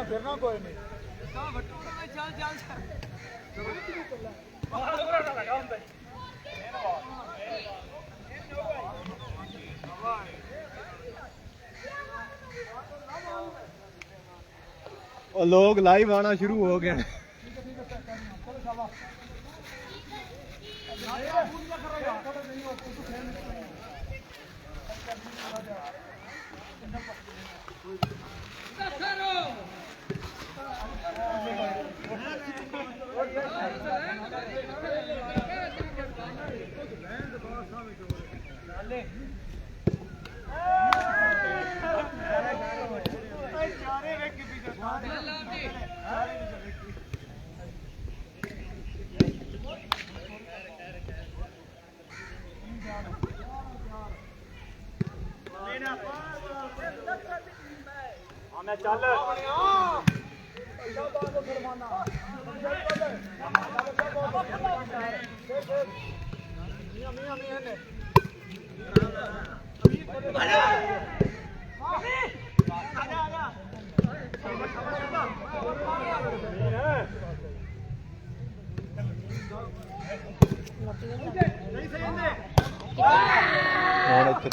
फिरना कोई नहीं और लोग लाइव आना शुरू हो गए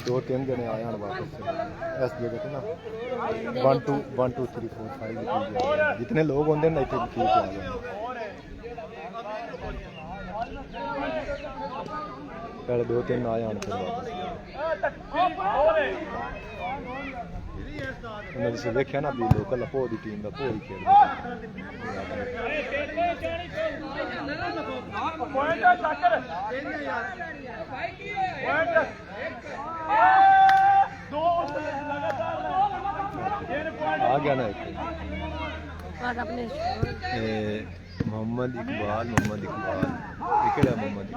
दो तीन जने आए हैं वापस इस जगह पे ना 1 2 1 2 3 4 5 जितने लोग होंगे ना इतने ठीक आ गए पहले 2 3 आए हैं फिर वापस जिसे देखा ना भी लोकल अपो की टीम का भोरी खेल आ गया ना मोहम्मद इकबाल केड़ा मोहम्मद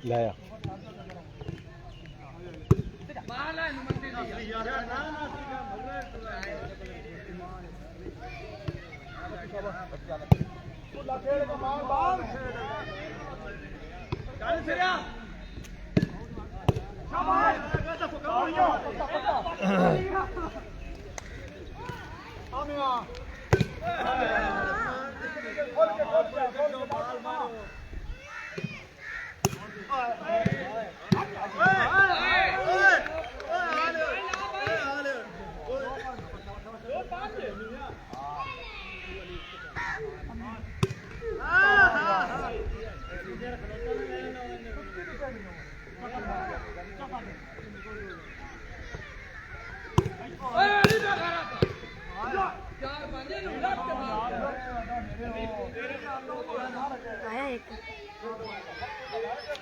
लाया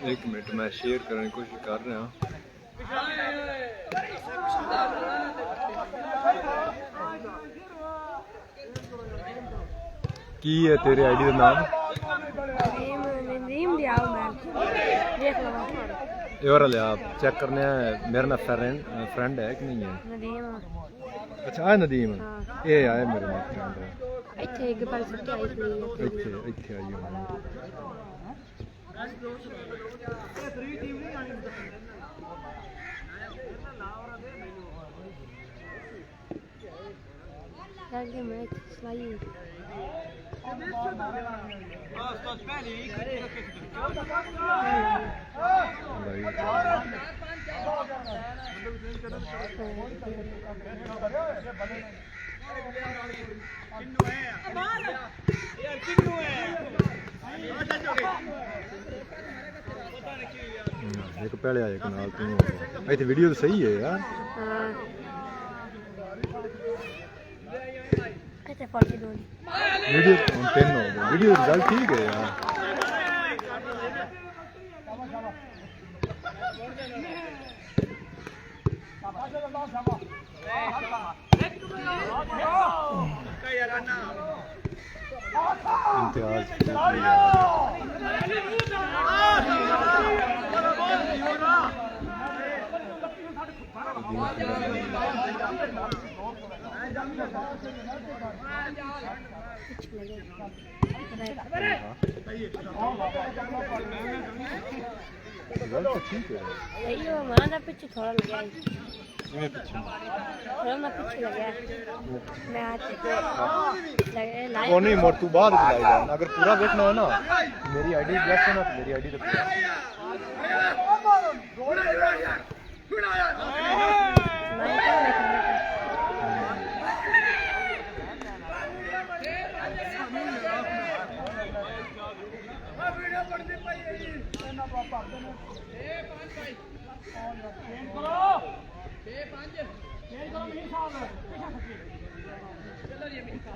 एक मिनट मैं शेयर करने की कोशिश कर रहा हूँ। की है तेरे आईडी का नाम? ये वाला ले आप चेक करने हैं। मेरा ना फ्रेंड है कि नहीं है? अच्छा है नदीम। ये आया मेरे नाम फ्रेंड है। इत्थे इत्थे आई हूँ। एक पहले आए कनाल तू इतने वीडियो तो सही है यार। वीडियो 10 हो गए वीडियो रिजल्ट ठीक है यार। इम्तियाज ठीक है। पीछे थोड़ा लगा वो नहीं मोर तू बाद चलाई जा। अगर पूरा देखना है ना मेरी आईडी ब्लॉक है ना मेरी आईडी तो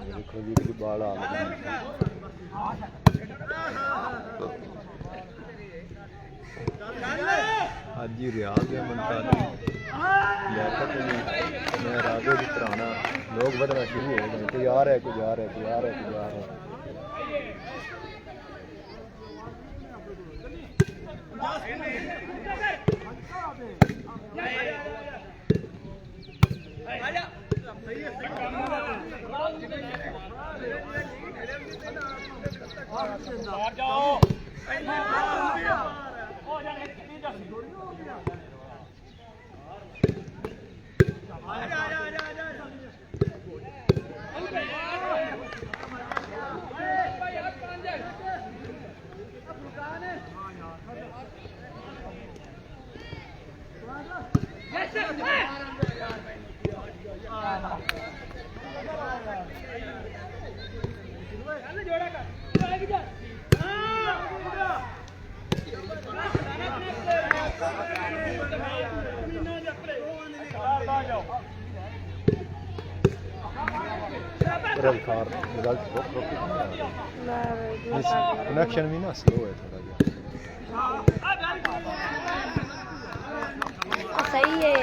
देखो जी बाल आ आज जी रियाज है मनता मैं राजे की तराना लोग बदना शुरू हो गए। कोई आ रहा है कोई जा रहा है कोई आ रहा है कोई जा रहा है। कनेक्शन भी ना स्लो है थोड़ा सही है।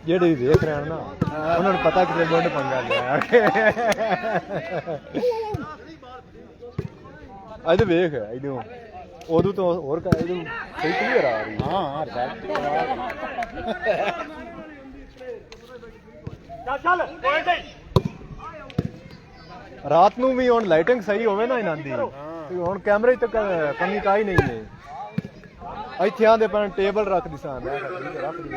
ਜਿਹੜੇ ਵੇਖ ਰਹੇ ਹਨ ਨਾ ਉਹਨਾਂ ਨੂੰ ਪਤਾ ਕਿ ਮੁੰਡ ਪੰਗਾ ਲਿਆ ਅੱਜ ਵੇਖ ਇਹਨੂੰ ਉਦੋਂ ਤੋਂ ਹੋਰ ਇਹਨੂੰ ਸਹੀ ਕਲੀਅਰ ਆ ਰਹੀ। ਹਾਂ ਰਾਤ ਨੂੰ ਵੀ ਹੁਣ ਲਾਈਟਿੰਗ ਸਹੀ ਹੋਵੇ ਨਾ ਇਹਨਾਂ ਦੀ ਹੁਣ ਕੈਮਰੇ ਤੇ ਕਮੀ ਕਾਈ ਨਹੀਂ ਹੈ। ਇੱਥੇ ਆਂਦੇ ਪਰ ਟੇਬਲ ਰੱਖ ਦੀ ਸਾਂ ਰੱਖ ਦੀ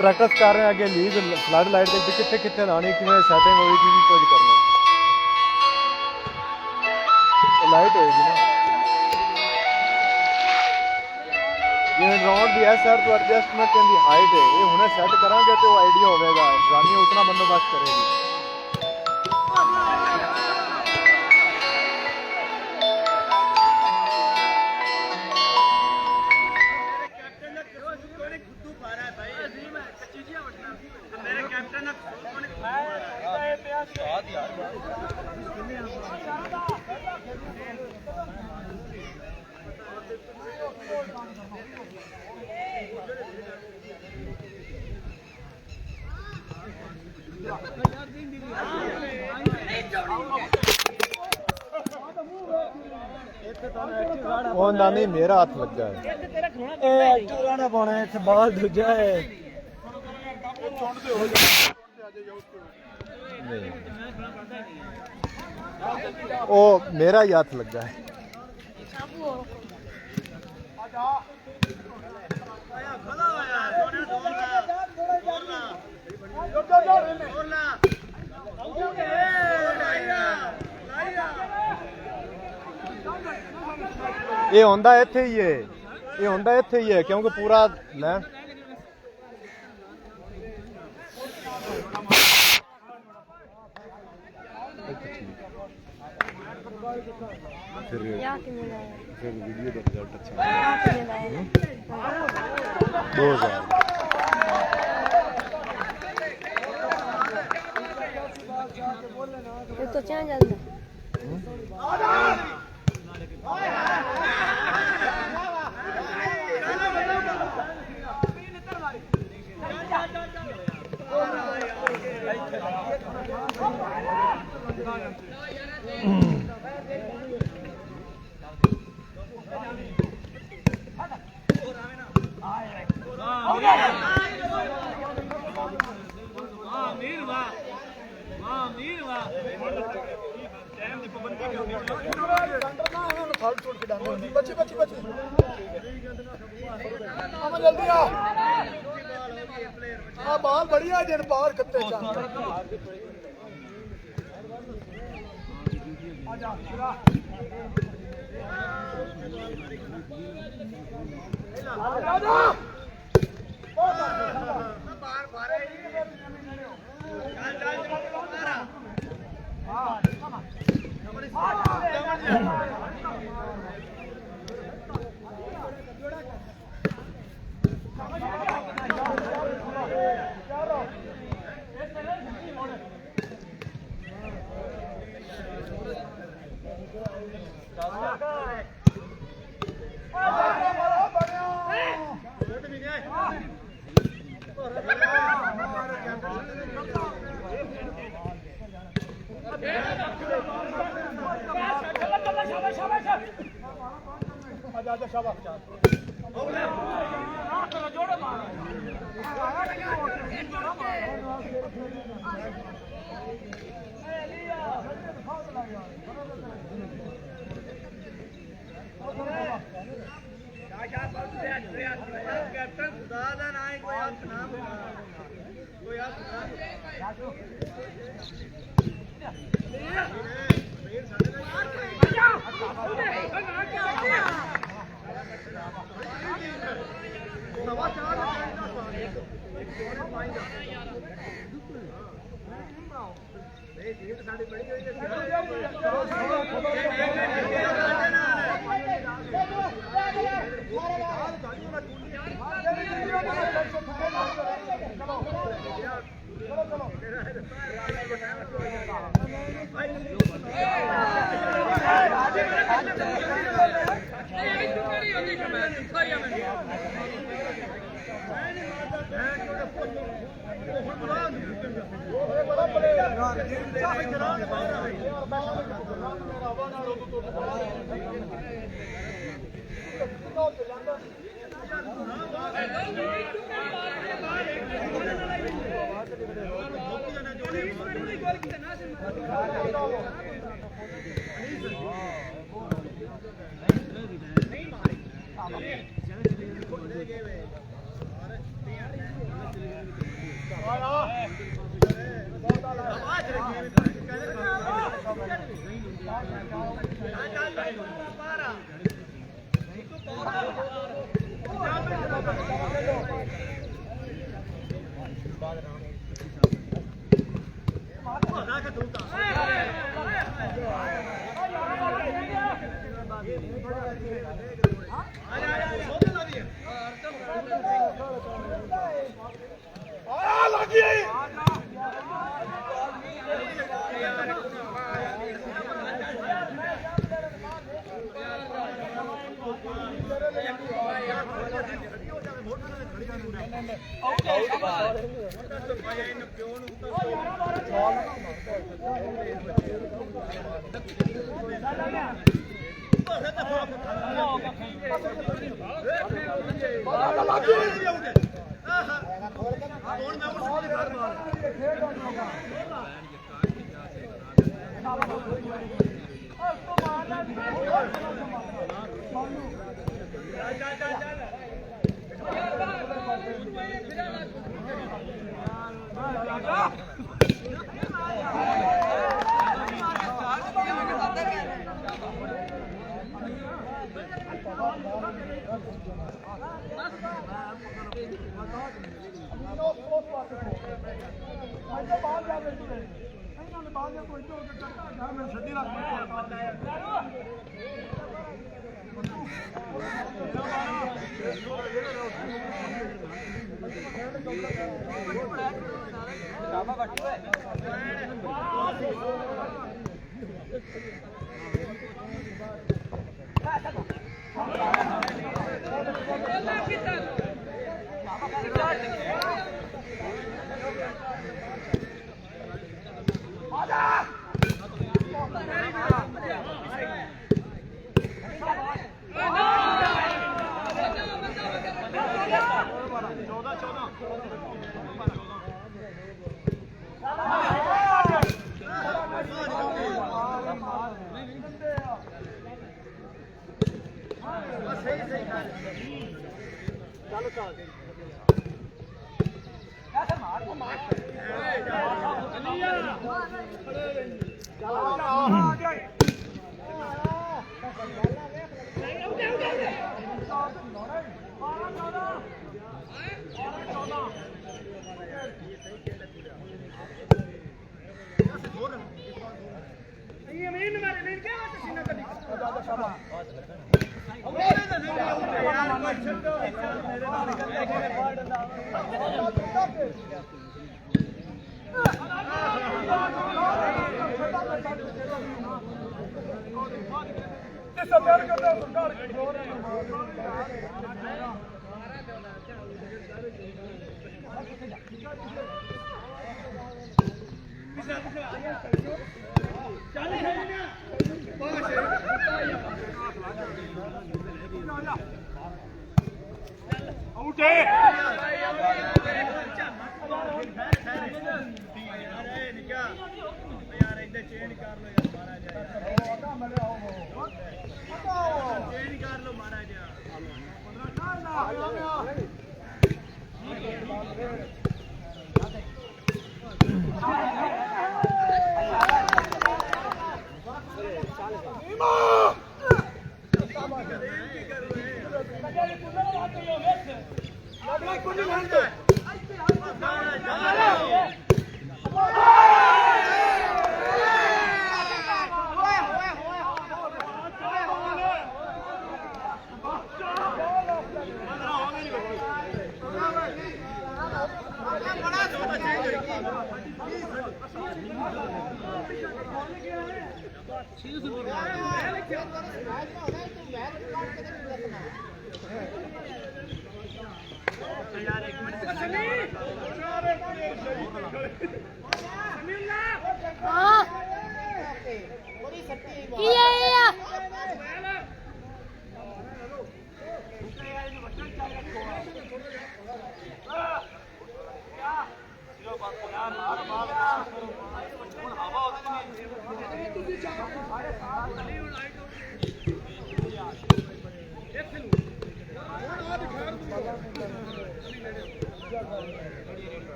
प्रैक्टिस कर रहे हैं अगे लीज फ्लड लाइट के कितने कितने लानी कि सैटिंग होगी कुछ करना लाइट होगी ना ये राउंड भी है सर तो एडजस्टमेंट इन दी हाइट है ये हुने सेट करांगे तो आइडिया होगा जानी उतना बंदोबस्त करेगी ਉਹ ਨਾਨੀ ਮੇਰਾ ਹੱਥ ਲੱਗਾ ਹੈ ਇਹ ਐਕਟਿਵ ਰਾਣਾ ਪਾਉਣਾ ਇੱਥੇ ਬਾਲ ਦੂਜਾ ਹੈ ਨਹੀਂ वो मेरा ही हाथ लग है। ये होंदा इत्थे ही है, ये होंदा इत्थे ही है क्योंकि पूरा लैंड फिर वीडियो का रिजल्ट अच्छा 2000 तो चैन जल्द बाल बढ़िया दिन बाहर कत्ते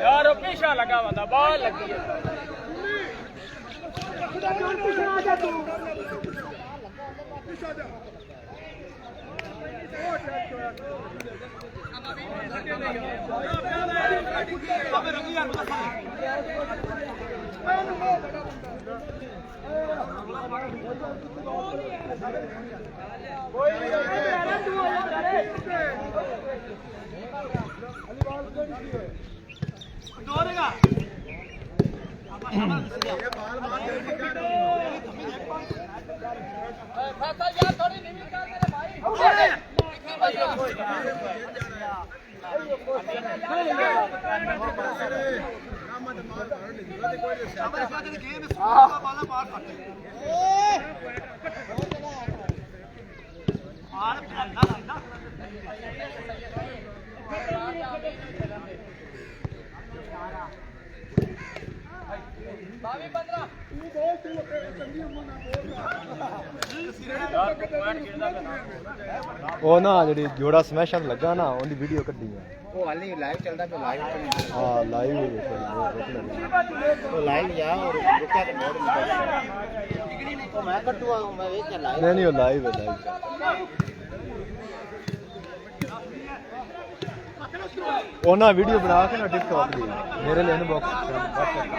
यार पीछा लगा हुआ था बॉल लगी है ਉਹ ਨਾ ਜਿਹੜੀ ਜੋੜਾ ਸਮੈਸ਼ਰ ਲੱਗਾ ਨਾ ਉਹਦੀ ਵੀਡੀਓ ਕੱਢੀ ਆ ਉਹ ਹਾਲੇ ਲਾਈਵ ਚੱਲਦਾ ਪਿਆ ਲਾਈਵ ਹਾਂ ਲਾਈਵ ਉਹ ਲਾਈਵ ਜਾ ਔਰ ਰੁਕਿਆ ਤੇ ਮੋੜ ਉਹ ਮੈਂ ਕੱਟੂਆ ਮੈਂ ਵੇਖਿਆ ਲਾਈਵ ਨਹੀਂ ਉਹ ਲਾਈਵ ਹੈ ਲਾਈਵ ਉਹਨਾਂ ਵੀਡੀਓ ਬਣਾ ਕੇ ਨਾ ਟਿਕਟੌਕ ਦੀ ਮੇਰੇ ਲਈ ਇਨਬਾਕਸ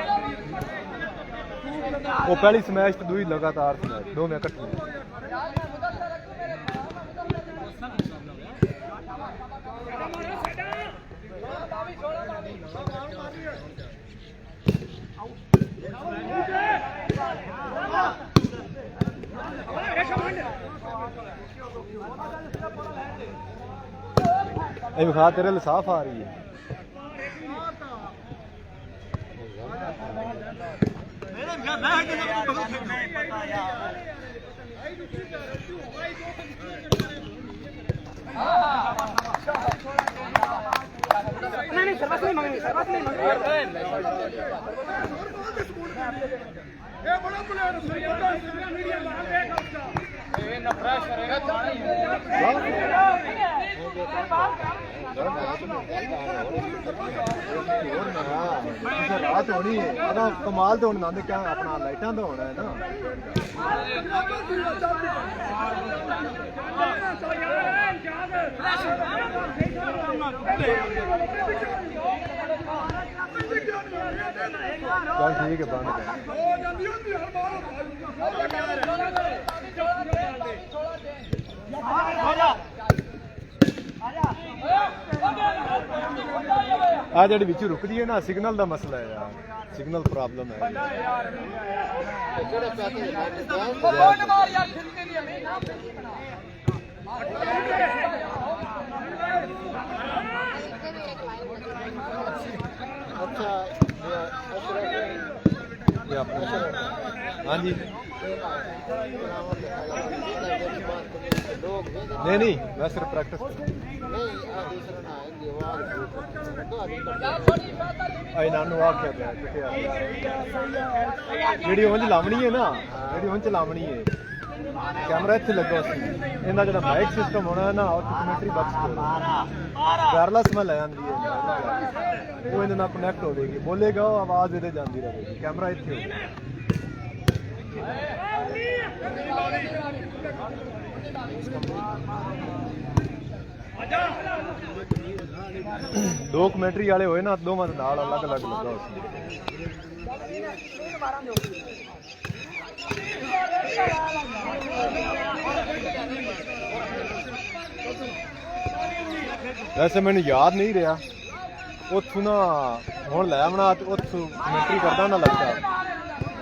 ਉਹ ਪਹਿਲੀ ਸਮੈਸ਼ ਤੇ ਦੂਈ ਲਗਾਤਾਰ ਸਮੈਸ਼ ਦੋ ਮੈਂ ਇਕੱਠੀ ਇਹ ਵਿਖਾ ਤੇਰੇ ਲਈ ਸਾਫ਼ ਆ ਰਹੀ ਹੈ नहीं सर्वस नहीं मांगेंगे सर्वस नहीं मांगेंगे ये बड़ा प्लेयर है मीडिया बाहर देख उसका ये ना फ्रेश करेगा खाना ही रात होनी है कमाल तो होना क्या अपना लाइटा तो होना है ना चल ठीक है बंद आ जी बिच रुकती है ना सिग्नल का मसला है यार सिग्नल प्रॉब्लम है हाँ जी नहीं मैं सिर्फ प्रैक्टिस नानू आख्या जी उंज लावनी है ना जी उंज लावनी है कैमरा इत्थे लगा सी इन्दा जो माइक सिस्टम होना है ना कमेंटरी बॉक्स वायरलेस में ले आंदी है वो इहदे नाल कनैक्ट होवेगी बोलेगा वो आवाज़ इहदे जांदी रहेगी कैमरा इत्थे होगा 2 ਕਮੈਂਟਰੀ ਵਾਲੇ ਹੋਏ ਨਾ ਦੋਵਾਂ ਦੇ ਨਾਲ ਅਲੱਗ ਅਲੱਗ ਲੱਗਾ ਉਸ ਵੈਸੇ ਮੈਨੂੰ ਯਾਦ ਨਹੀਂ ਰਿਹਾ ਉੱਥੋਂ ਨਾ ਹੁਣ ਲੈ ਆਉਣਾ ਤੇ ਉੱਥੋਂ ਕਮੈਂਟਰੀ ਕਰਦਾ ਨਾ ਲੱਗਦਾ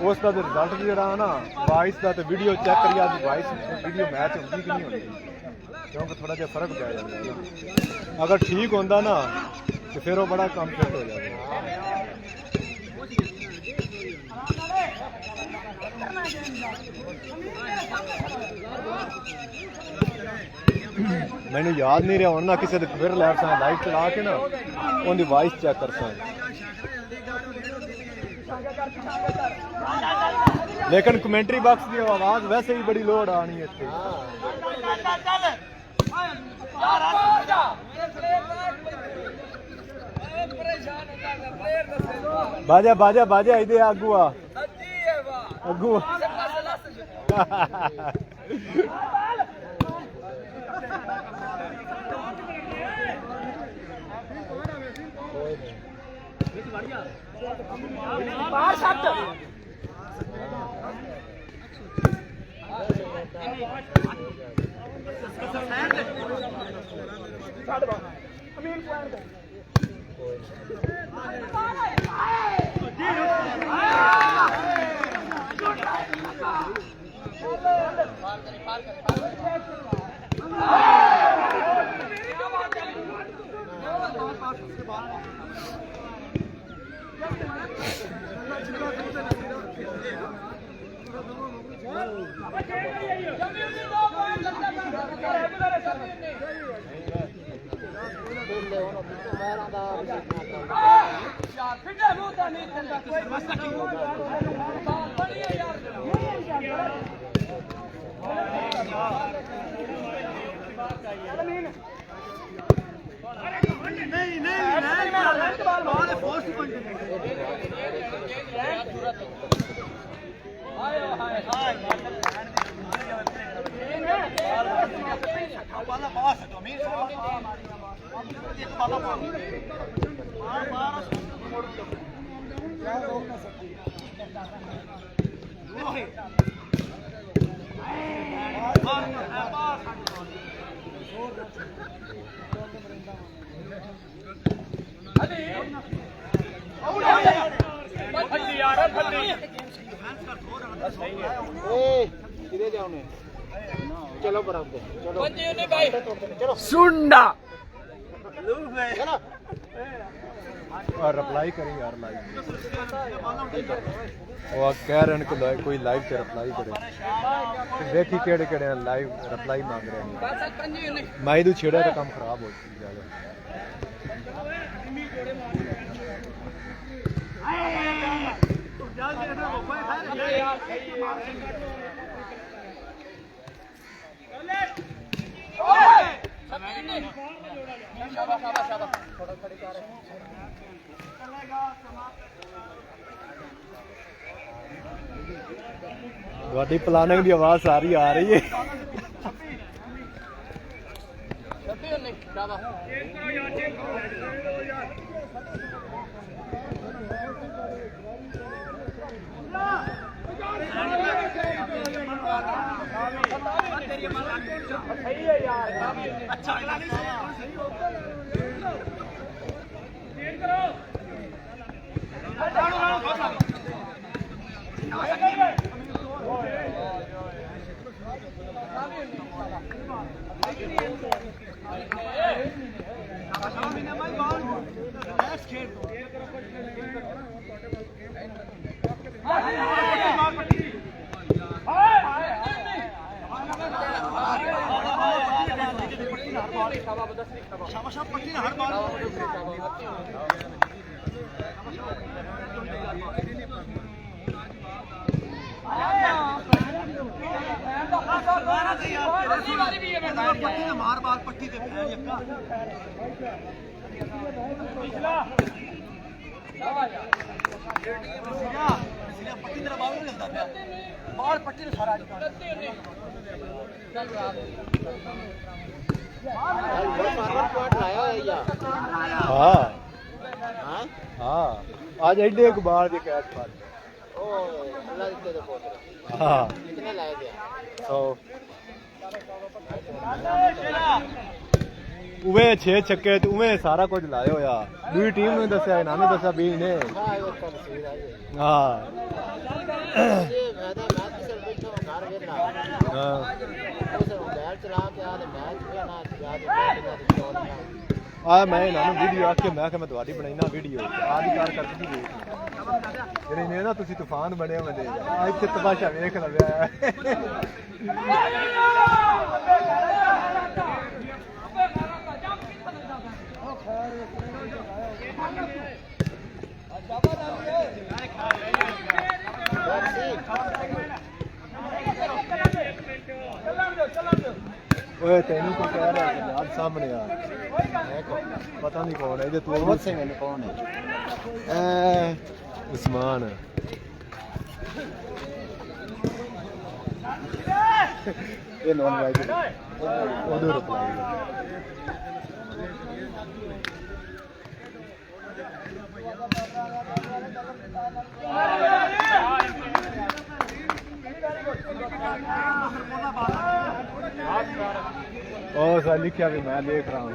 ਉਸ ਦਾ ਰਿਜ਼ਲਟ ਵੀ ਜਿਹੜਾ ਨਾ ਵਾਇਸ ਦਾ ਤੇ ਵੀਡੀਓ ਚੈੱਕ ਕਰੀ ਆਦੀ ਵਾਇਸ ਵੀਡੀਓ ਮੈਚ ਹੁੰਦੀ ਕਿ ਨਹੀਂ ਹੁੰਦੀ क्योंकि थोड़ा जिहा फर्क पै जाता है अगर ठीक होंदा ना तो फिर वो बड़ा काम फिट हो जाता मैंने याद नहीं रहा हूँ ना किसी फिर लैब सा लाइव चला के ना उनकी वॉइस चेक कर सा लेकिन कमेंटरी बॉक्स की आवाज़ वैसे ही बड़ी लोड आनी है बाजा बाजा बाजा इधर आगू आगू ਬਾਹਰ ਸੱਟ ਛੱਡ ਬਾ ਅਮੀਨ ਪੁਆਇੰਟ ਤੇ चलो बराबर चलो सुंडा और रिप्लाई करें यार लाइव वो कह रहे हैं कि कोई लाइव से रिप्लाई करे देखी केड़े केड़े लाइव रिप्लाई मांग रहे हैं मैं तो छेड़ा का काम खराब हो जाएगा ਤੁਹਾਡੀ ਪਲਾਨਿੰਗ ਦੀ ਆਵਾਜ਼ ਸਾਰੀ ਆ ਰਹੀ ਹੈ सही है यार अच्छा अगला नहीं सही करो मार बाल पट्टी दे पट्टी तेरा बाल नहीं लगता बाल पट्टी ने सारा हाँ हाँ आज एडे एक बार के कैच मार हाँ कितने लाए थे 100 उवे 6 छक्के ते उवे सारा कुछ लाए होया दूई टीम ने दस्या इन्हां ने दस्या भी ने हां ये मैदान मैच चल बैठो घर वेला हां उसे मोबाइल चला के आ मैच पे ना याद आ मैं इन्हां नु वीडियो आके मैं ਤੁਹਾਡੀ ਬਣਾਈना वीडियो आदि कार करके भी देख ਜਿਹੜੇ ਨੇ ਨਾ ਤੁਸੀਂ ਤੂਫਾਨ ਬਣੇ ਹੋਏ ਨੇ ਆ ਇੱਥੇ ਤਮਾਸ਼ਾ ਵੇਖ ਲਵਿਆ ओए तेनू तो कह रहा है यार सामने आ पता नहीं कौन है ये तू मोहम्मद सिंह ने कौन है उस्मान ये नॉन वाइट उधर रिप्लाई और सर लिखा भी मैं देख रहा हूँ।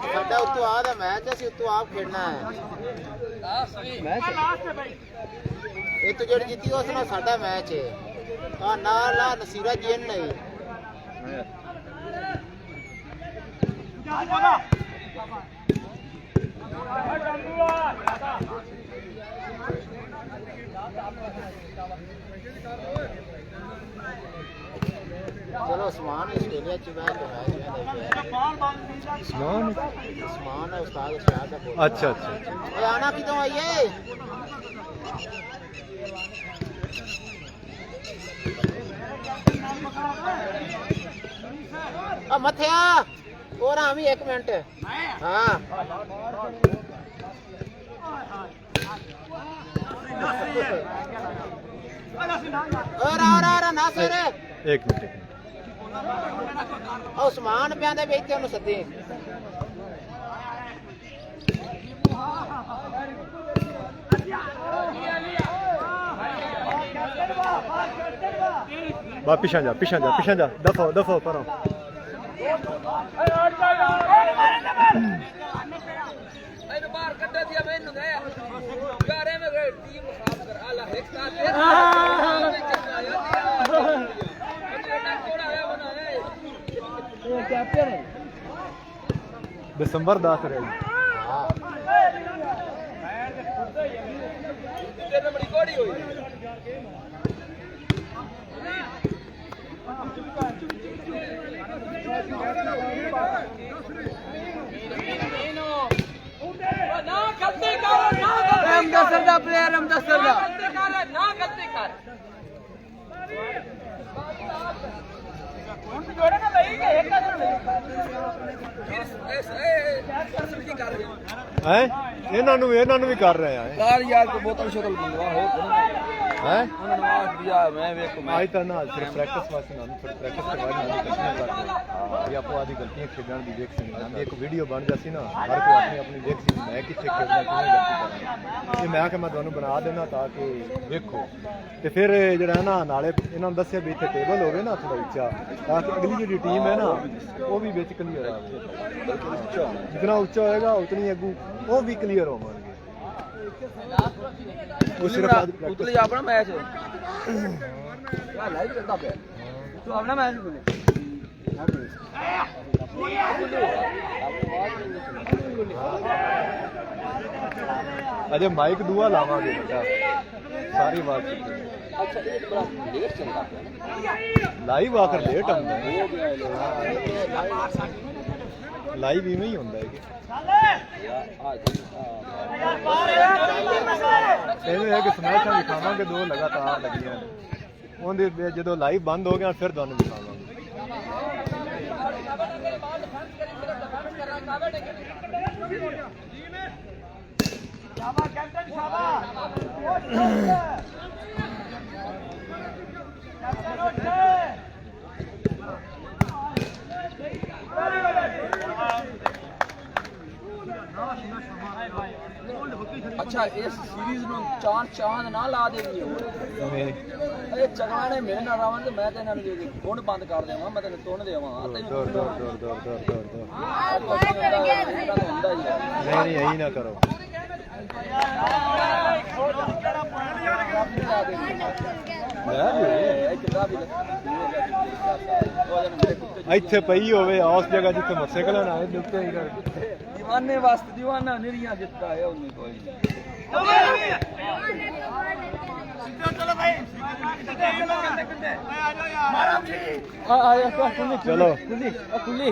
ਸਾਡਾ ਉੱਤੋਂ ਆ ਦਾ ਮੈਚ ਅਸੀਂ ਉੱਤੋਂ ਆਪ ਖੇਡਣਾ ਹੈ ਮੈਚ ਇਹ ਤੋਂ ਜਿਹੜੀ ਜਿੱਤੀ ਉਸ ਨਾਲ ਸਾਡਾ ਮੈਚ ਹੈ ਆ ਨਾਲ ਆ ਨਸੀਰਾ ਜੀਨ ਨਹੀਂ चलो समान ऑस्ट्रेलिया च मैं तो है समान समान है उस्ताद शाह का बोल अच्छा अच्छा ए आना कितों आई है आ मथया और आमी 1 मिनट हां और ना सर 1 मिनट उस्मान प्यादे बेचते उन्हें सदी बा पिछा जा दफो दफो परो बाहर कड्डा दिया मैनू गया यारे में गए टीम साफ कर आला एक साथ दिसंबर 10 रही बड़ी घोड़ी हुई ना गलती कर हमदसर दा प्लेयर हमदसर दा ना गलती कर ਹੁਣ ਤੇ ਜੋੜੇ ਨਾ ਲਈ ਕਿ ਇੱਕ ਕਰ ਫਿਰ ਕੀ ਕਰ ਰਹੇ ਹੈ ਇਹਨਾਂ ਨੂੰ ਵੀ ਕਰ ਰਹੇ ਆ ਕਾਰ ਯਾਰ ਕੋ ਬੋਤਲ ਸ਼ਕਲ ਮੰਗਵਾ ਹੋ ਹੈ ਉਹਨਾਂ ਨੂੰ ਆਖ ਦਿਆ ਮੈਂ ਵੇਖ ਅੱਜ ਤਾਂ ਨਾ ਸਿਰਫ ਪ੍ਰੈਕਟਿਸ ਵਾਸਤੇ ਨਾ ਥੋੜੀ ਪ੍ਰੈਕਟਿਸ ਕਰਵਾਈ ਨਾ ਗਲਤੀਆਂ ਕਰਦੇ ਵੀ ਆਪੋ ਆਦੀ ਗਲਤੀਆਂ ਖੇਡਣ ਦੀ ਦੇਖ ਸਕਦੇ ਇੱਕ ਵੀਡੀਓ ਬਣ ਜਾਂਦੀ ਨਾ ਹਰ ਕੋਈ ਆਪਣੀ ਦੇਖ ਸੀ ਮੈਂ ਕਿੱਥੇ ਖੇਡਣਾ ਕਿਵੇਂ ਗਲਤੀ ਕਰਨੀ ਇਹ ਮੈਂ ਕਿ ਮੈਂ ਤੁਹਾਨੂੰ ਬਣਾ ਦੇਣਾ ਤਾਂ ਕਿ ਵੇਖੋ ਤੇ ਫਿਰ ਜਿਹੜਾ ਨਾ ਨਾਲੇ ਇਹਨਾਂ ਨੂੰ ਦੱਸਿਆ ਵੀ ਇੱਥੇ ਟੇਬਲ ਹੋਵੇ ਨਾ ਥੋੜਾ ਉੱਚਾ ਤਾਂ ਕਿ ਅਗਲੀ ਜਿਹੜੀ ਟੀਮ ਹੈ ਨਾ ਉਹ ਵੀ ਵਿੱਚ ਕਲੀਅਰ ਆਵੇ ਜਿੰਨਾ ਉੱਚਾ ਹੋਏਗਾ ਉਤਨੀ ਅੱਗੂ ਉਹ ਵੀ ਕਲੀਅਰ ਹੋਵਾਂਗੇ ਉਹ ਸਿਰਫ ਉਤਲੇ ਆਪਣਾ ਮੈਚ ਆ ਲਾਈਵ ਚੱਲਦਾ ਪਿਆ ਤੂੰ ਆਪਣਾ ਮੈਚ ਬੋਲੇ अजय माइक दुआ लावांगे बेटा सारी बात अच्छा एक बड़ा लेट चलता है लाइव आकर लेट आंदा है लाइव इवें ही होंदा है कि एवें है कि स्मैशां दिखावांगे 2 लगातार लगियां ओंदे जदों लाइव बंद हो गया फिर दोनों दिखावांगे शाबाश कैप्टन शाबाश अच्छा इस सीरीज ਨੂੰ ਚਾਂਦ ਨਾ ਲਾ ਦੇਗੀ ਇਹ ਚਗਾਣੇ ਮੇਰੇ ਨਾਲ ਰਾਵਣ ਤੇ ਮੈਂ ਤੇ ਇਹਨਾਂ ਨੂੰ ਗੁੰਡ ਬੰਦ ਕਰ ਦੇਵਾਂ ਮੈਂ ਤੈਨੂੰ ਤੁੰਨ ਦੇਵਾਂ ਤੈਨੂੰ ਨਹੀਂ ਐਂ ਨਾ ਕਰੋ ਇੱਥੇ ਪਈ ਹੋਵੇ ਉਸ ਜਗ੍ਹਾ ਜਿੱਥੇ ਮੋਟਰਸਾਈਕਲ ਨਾ ਆਏ ਉੱਤੇ ਹੀ ਕਰ दीवाने वास्ते दीवाना निरिया जितना है उन्हें कोई नहीं चलो भाई आ आ कुल्ली चलो। कुल्ली